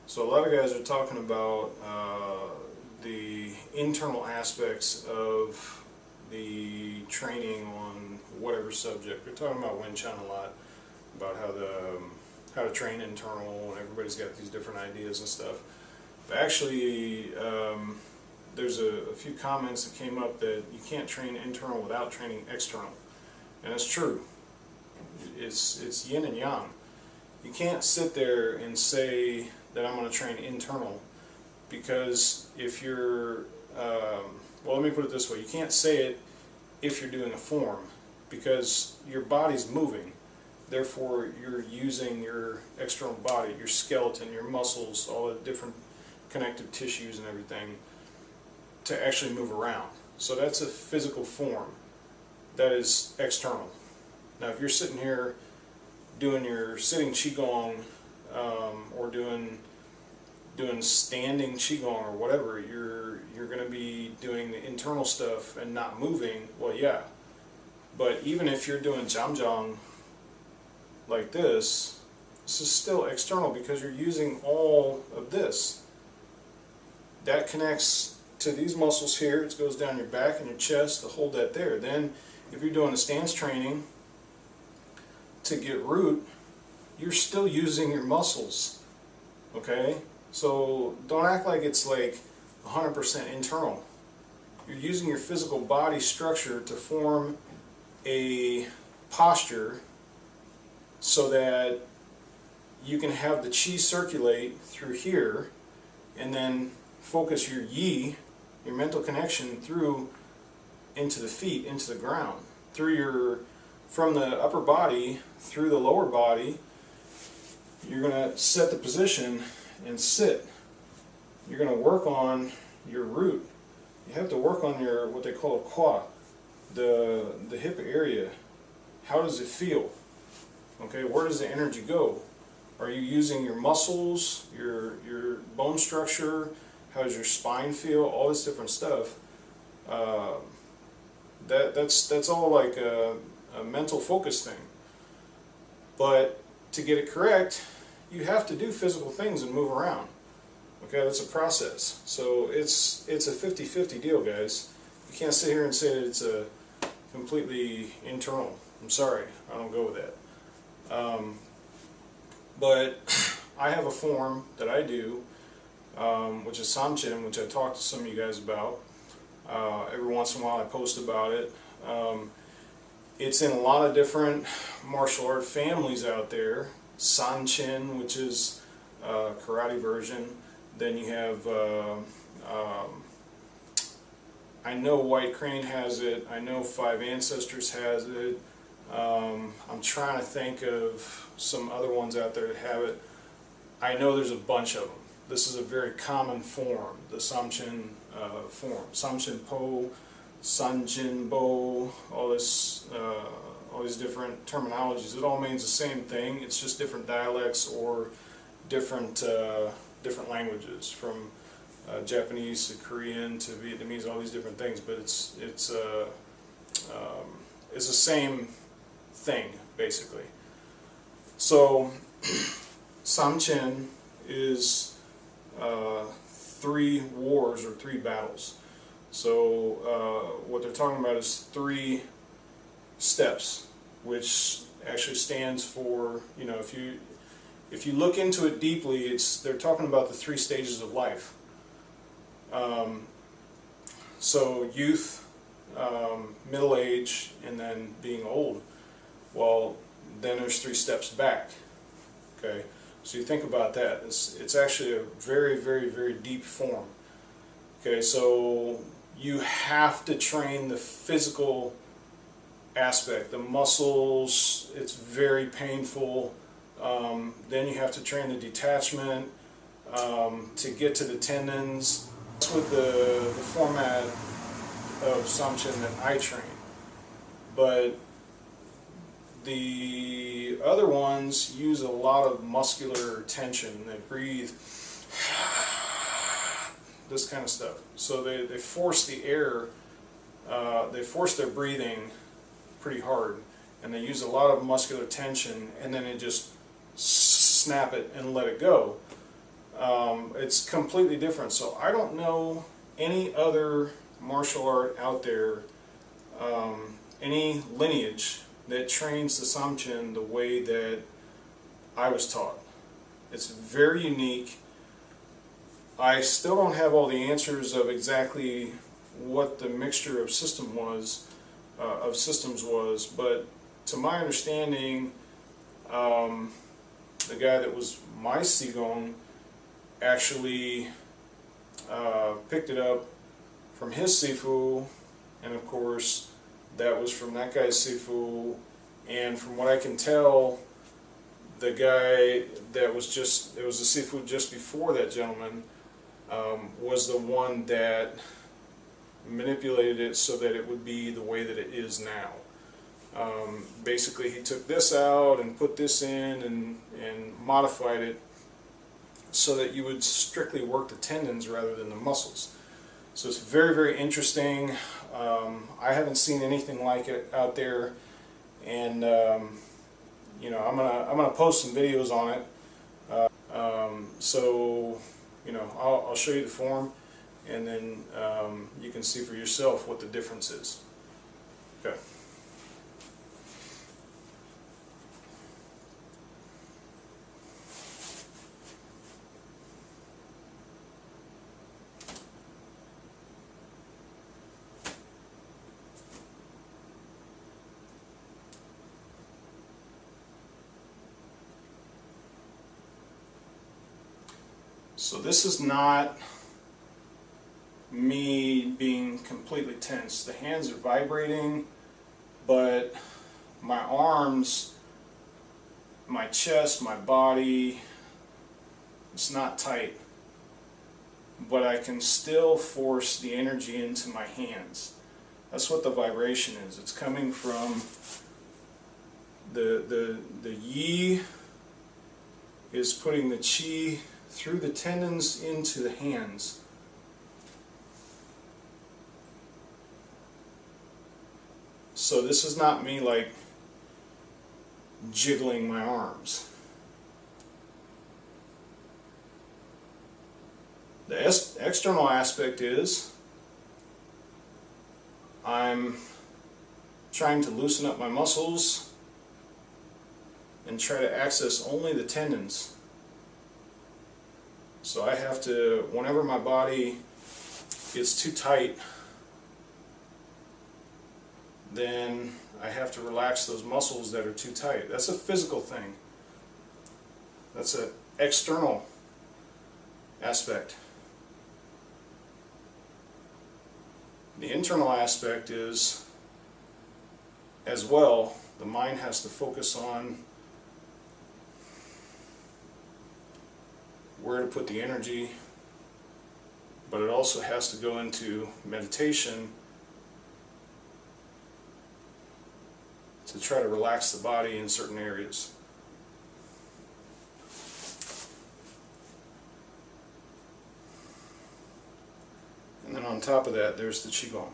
So a lot of guys are talking about the internal aspects of the training on whatever subject. We're talking about Wing Chun a lot, about how to train internal, and everybody's got these different ideas and stuff. But actually, there's a few comments that came up that you can't train internal without training external, and it's true. It's yin and yang. You can't sit there and say that I'm going to train internal, because if you're, well, let me put it this way, you can't say it if you're doing a form, because your body's moving, therefore you're using your external body, your skeleton, your muscles, all the different connective tissues and everything to actually move around. So that's a physical form. That is external. Now if you're sitting here doing your sitting Qigong, or doing standing Qigong or whatever, you're going to be doing the internal stuff and not moving. Well, yeah. But even if you're doing Jamjang like this is still external, because you're using all of this. That connects to these muscles here. It goes down your back and your chest to hold that there. Then if you're doing a stance training to get root, you're still using your muscles. Okay? So don't act like it's like 100% internal. You're using your physical body structure to form a posture so that you can have the chi circulate through here, and then focus your yi, your mental connection, through into the feet, into the ground, from the upper body through the lower body. You're going to set the position and sit. You're going to work on your root. You have to work on your, what they call a qua, the hip area. How does it feel? Okay, where does the energy go? Are you using your muscles, your bone structure? How does your spine feel? All this different stuff. That's all like a mental focus thing. But to get it correct, you have to do physical things and move around. Okay, that's a process. So it's a 50-50 deal, guys. You can't sit here and say that it's a completely internal. I'm sorry, I don't go with that. But I have a form that I do, which is Samchen, which I talked to some of you guys about. Every once in a while I post about it. It's in a lot of different martial art families out there. Sanchin, which is a karate version. Then you have, I know White Crane has it. I know Five Ancestors has it. I'm trying to think of some other ones out there that have it. I know there's a bunch of them. This is a very common form, the Samchen form. Samchen Po, Sanjin Bo, all these different terminologies. It all means the same thing. It's just different dialects or different languages, from Japanese to Korean to Vietnamese, all these different things. But it's the same thing basically. So Samchen is 3 wars or 3 battles. So what they're talking about is 3 steps, which actually stands for, you know, if you look into it deeply, they're talking about the 3 stages of life. So youth, middle age, and then being old. Well, then there's 3 steps back. Okay, so you think about that. It's actually a very, very, very deep form. Okay, so you have to train the physical aspect, the muscles. It's very painful. Then you have to train the detachment to get to the tendons. That's with the format of Samchen that I train. But the other ones use a lot of muscular tension. They breathe, this kind of stuff. So they force the air, they force their breathing pretty hard, and they use a lot of muscular tension, and then they just snap it and let it go. It's completely different. So I don't know any other martial art out there, any lineage that trains the Samchen the way that I was taught. It's very unique. I still don't have all the answers of exactly what the mixture of systems was, but to my understanding, the guy that was my Qigong actually picked it up from his Sifu, and of course that was from that guy's Sifu, and from what I can tell, the guy that was it was the Sifu just before that gentleman, was the one that manipulated it so that it would be the way that it is now. Basically he took this out and put this in and modified it so that you would strictly work the tendons rather than the muscles. So it's very, very interesting. I haven't seen anything like it out there, and you know, I'm gonna post some videos on it. So you know, I'll show you the form, and then you can see for yourself what the difference is. Okay. So this is not me being completely tense. The hands are vibrating, but my arms, my chest, my body, it's not tight. But I can still force the energy into my hands. That's what the vibration is. It's coming from the yi is putting the qi through the tendons into the hands. So this is not me like jiggling my arms. The external aspect is I'm trying to loosen up my muscles and try to access only the tendons. So I have to, whenever my body gets too tight, then I have to relax those muscles that are too tight. That's a physical thing. That's an external aspect. The internal aspect is, as well, the mind has to focus on where to put the energy, but it also has to go into meditation to try to relax the body in certain areas. And then on top of that, there's the Qigong.